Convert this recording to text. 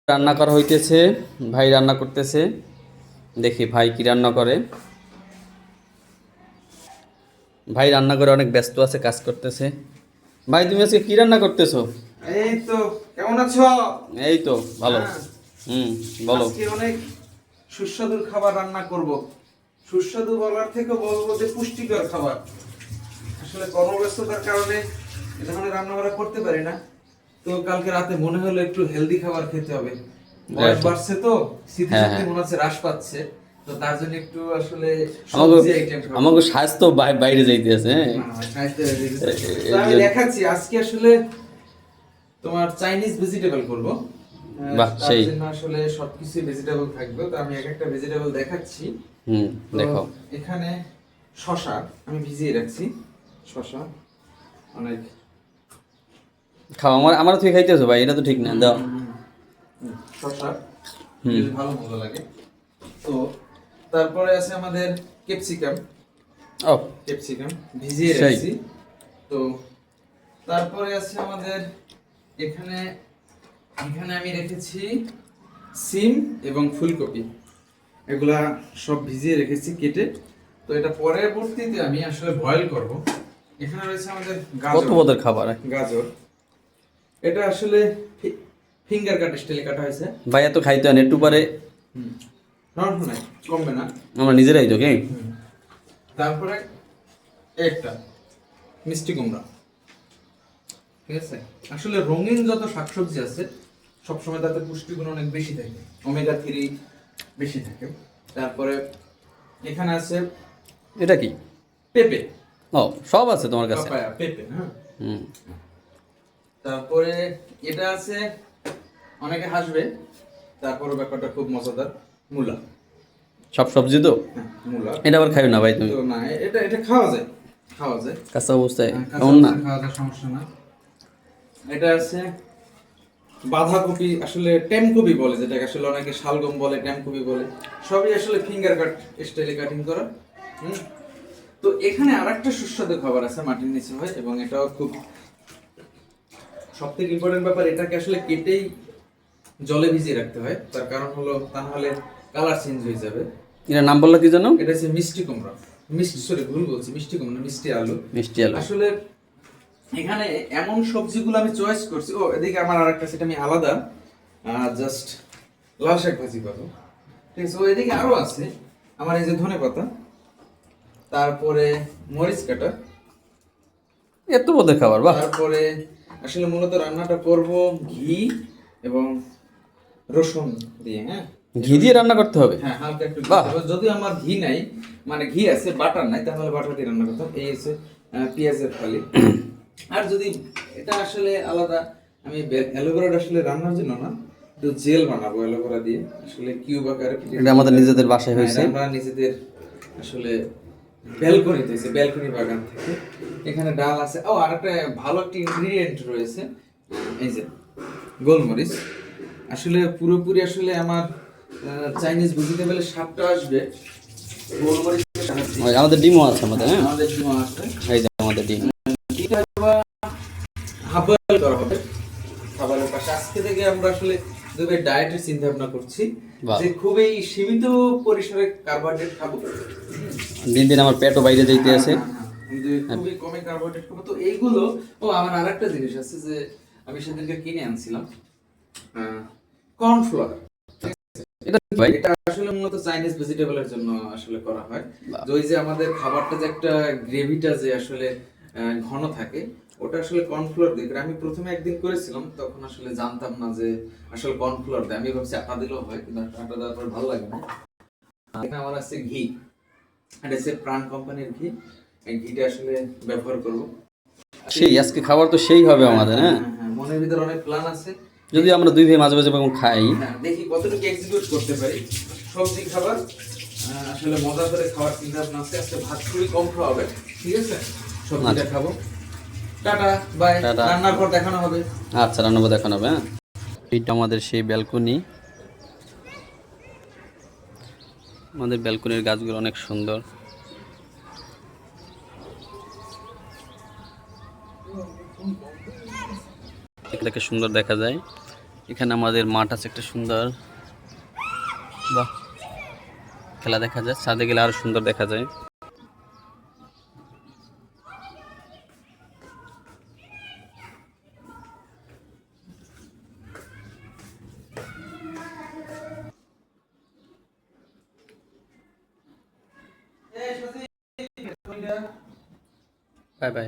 রান্না করা হইতেছে, ভাই রান্না করতেছে। দেখি ভাই কি রান্না করে। ভাই রান্না করে অনেক ব্যস্ত আছে, কাজ করতেছে। ভাই তুমি আজকে কি রান্না করতেছো? এই তো, কেমন আছো? এই তো ভালো। হ্যাঁ, হুম, বলো। আজকে অনেক সুস্বাদু খাবার রান্না করব। সুস্বাদু বলার থেকে বলবো যে পুষ্টিকর খাবার। আসলে কর্মব্যস্ততার কারণে এ ধরনের রান্না বান্না করতে পারি না। তো কালকে রাতে মনে হলো একটু হেলদি খাবার খেতে হবে। বয়স বাড়ছে তো, হ্যাঁ স্মৃতিশক্তি হ্যাঁ, মনে হচ্ছে হ্রাস পাচ্ছে। তো তার জন্য একটু আসলে আমাকে সবজি আইটেম খাবো। আমাকে স্বাস্থ্য বাইরে যাইতেছে। হ্যাঁ, খাইতে হবে। তো এর আমি জন্য- দেখাচ্ছি আজকে আসলে তোমার চাইনিজ ভেজিটেবল করব। বাহ তার সেই। জন্য আসলে সবকিছু ভেজিটেবল থাকবে, তো আমি এক একটা ভেজিটেবল দেখাচ্ছি। হুম, তো দেখো। এখানে শসা আমি ভিজিয়ে রাখছি। শসা অনেক খাও, আমার তুমি খাইতেছো ভাই, এটা তো ঠিক না, দাও। শসা হুম। বেশ ভালো মজা লাগে। তো তারপরে আছে আমাদের ক্যাপসিকাম। ও ক্যাপসিকাম ভিজিয়ে সেই। রাখছি। তো তারপরে আছে আমাদের এখানে এখানে আমি রেখেছি সিম এবং ফুলকপি। এগুলা সব ভিজিয়ে রেখেছি কেটে। তো এটা পরবর্তীতে আমি আসলে বয়েল করব। এখানে রয়েছে আমাদের কত গাজর। পদের খাবার। গাজর এটা আসলে ফিঙ্গার কাট স্টাইলে কাটা হয়েছে। ভাই এত খাইতে হয় না, একটু পরে নরম নাই, কমবে না। আমরা নিজেরাই তো কি। তারপরে একটা মিষ্টি কুমড়া। ঠিক আছে, আসলে রঙিন যত শাকসবজি আছে সবসময় তাতে পুষ্টিগুণ অনেক বেশি থাকে, ওমেগা 3 বেশি থাকে। তারপরে এখানে আছে এটা কি? পেঁপে। ও, সব আছে তোমার কাছে। পাপায়া পেঁপে, হ্যাঁ। হুম। তারপরে এটা আছে, অনেকে হাসবে, তারপরে ব্যাপারটা খুব মজাদার, মূলা। সব সবজি তো। হ্যাঁ, মূলা। এটা আবার খাইও না ভাই তুমি। তো না, এটা এটা খাওয়া যায়, খাওয়া যায়। কাঁচা অবস্থায় কাঁচা কেমন না? অবস্থায় খাওয়া যায়, সমস্যা না। এটা আছে বাঁধাকপি, আসলে টেমকপি বলে যেটাকে, আসলে অনেকে শালগম বলে, টেমকপি বলে। সবই আসলে ফিঙ্গার কাট স্টাইলে কাটিং করা। হুম। তো এখানে আরেকটা সুস্বাদু খাবার আছে, মাটির নিচে হয়, এবং এটাও খুব সবথেকে ইম্পর্টেন্ট ব্যাপার, এটাকে আসলে কেটেই জলে ভিজিয়ে রাখতে হয়। তার কারণ হলো তা নাহলে কালার চেঞ্জ হয়ে যাবে। এটার নাম বললো কি জানো? এটা হচ্ছে মিষ্টি কুমড়া। মিষ্টি, সরি ভুল বলছি, মিষ্টি কুমড়া, মিষ্টি আলু। মিষ্টি আলু। আসলে এখানে এমন সবজিগুলো আমি চয়েস করছি। ও এদিকে আমার আরেকটা, সেটা আমি আলাদা জাস্ট লাল শাক ভাজি করবো। ঠিক আছে, ও এদিকে আরো আছে আমার, এই যে ধনেপাতা, তারপরে মরিচ কাটা, এত পদের খাবার, বাহ। তারপরে আসলে মূলত রান্নাটা করব ঘি এবং রসুন দিয়ে। হ্যাঁ, ঘি দিয়ে রান্না করতে হবে? হ্যাঁ, হালকা একটু বাহ। দিতে হবে। যদিও আমার ঘি নাই, মানে ঘি আছে, বাটার নাই, তাহলে বাটার দিয়ে রান্না করতাম। এই হচ্ছে পেঁয়াজের ফালি। আর যদি এটা আসলে আলাদা, আমি অ্যালোভেরা আসলে রান্নার জন্য না, একটু জেল বানাবো অ্যালোভেরা দিয়ে, আসলে কিউব আকারে এটা আমাদের নিজেদের বাসায় হয়েছে। আমরা নিজেদের আসলে ব্যালকনিতে হয়েছে, ব্যালকনি বাগান থেকে। এখানে ডাল আছে। ও, আর একটা ভালো একটা ইনগ্রিডিয়েন্ট রয়েছে, এই যে গোলমরিচ। আসলে পুরোপুরি আসলে আমার চাইনিজ ভেজিটেবলের স্বাদটা আসবে গোলমরিচের সাহায্যে। ওই আমাদের ডিমও আছে আমাদের, হ্যাঁ। আমাদের ডিম আছে। এই যে আমাদের ডিম। এটা হাফ বয়েল করা হবে খাবারের পাশে। আজকে থেকে আমরা আসলে দুপুরে ডায়েটের চিন্তা ভাবনা করছি, বাহ। যে খুবই সীমিত পরিসরে কার্বোহাইড্রেট খাবো। দিন দিন আমার পেটও বাইরে যাইতে আছে। কিন্তু খুবই কমে কার্বোহাইড্রেট খাবো। তো এইগুলো, ও আমার আরেকটা জিনিস আছে যে আমি সেদিনকে কিনে আনছিলাম, কর্নফ্লাওয়ার। এটা কি ভাই? এটা আসলে মূলত চাইনিজ ভেজিটেবলের জন্য আসলে করা হয়। বাহ। যে ওই যে আমাদের খাবারটা যে একটা গ্রেভিটা যে আসলে ঘন থাকে, ওটা আসলে কর্নফ্লোর দিয়ে করে। আমি প্রথমে একদিন করেছিলাম, তখন আসলে জানতাম না যে আসলে কর্নফ্লোর দেয়। আমি ভাবছি আটা দিলেও হয়, কিন্তু আটা দেওয়ার পর ভালো লাগে না। এখানে আমার আছে ঘি। এটা হচ্ছে প্রাণ কোম্পানির ঘি। এই ঘিটা আসলে ব্যবহার করব। সেই আজকে খাবার তো সেই হবে আমাদের, হ্যাঁ। হ্যাঁ, মনের ভিতরে অনেক প্ল্যান আছে। যদি আমরা দুই ভাই মাঝে মাঝে এরকম খাই। হ্যাঁ, দেখি কতটুকু এক্সিকিউট করতে পারি। সবজি খাবার আসলে মজা করে খাওয়ার চিন্তা ভাবনা আছে। আজকে ভাত খুবই কম খাওয়া হবে, ঠিক আছে? সবজিটা আচ্ছা। খাবো। Tata, bye. টাটা। রান্নার পর দেখানো হবে। আচ্ছা, রান্নাবাদ দেখানো হবে, হ্যাঁ। এইটা আমাদের সেই ব্যালকনি। আমাদের ব্যালকনির গাছগুলো অনেক সুন্দর। এটাকে সুন্দর দেখা যায়। এখানে আমাদের মাঠ আছে একটা সুন্দর, বাহ, খেলা দেখা যায়। ছাদে গেলে আরো সুন্দর দেখা যায়। Bye bye.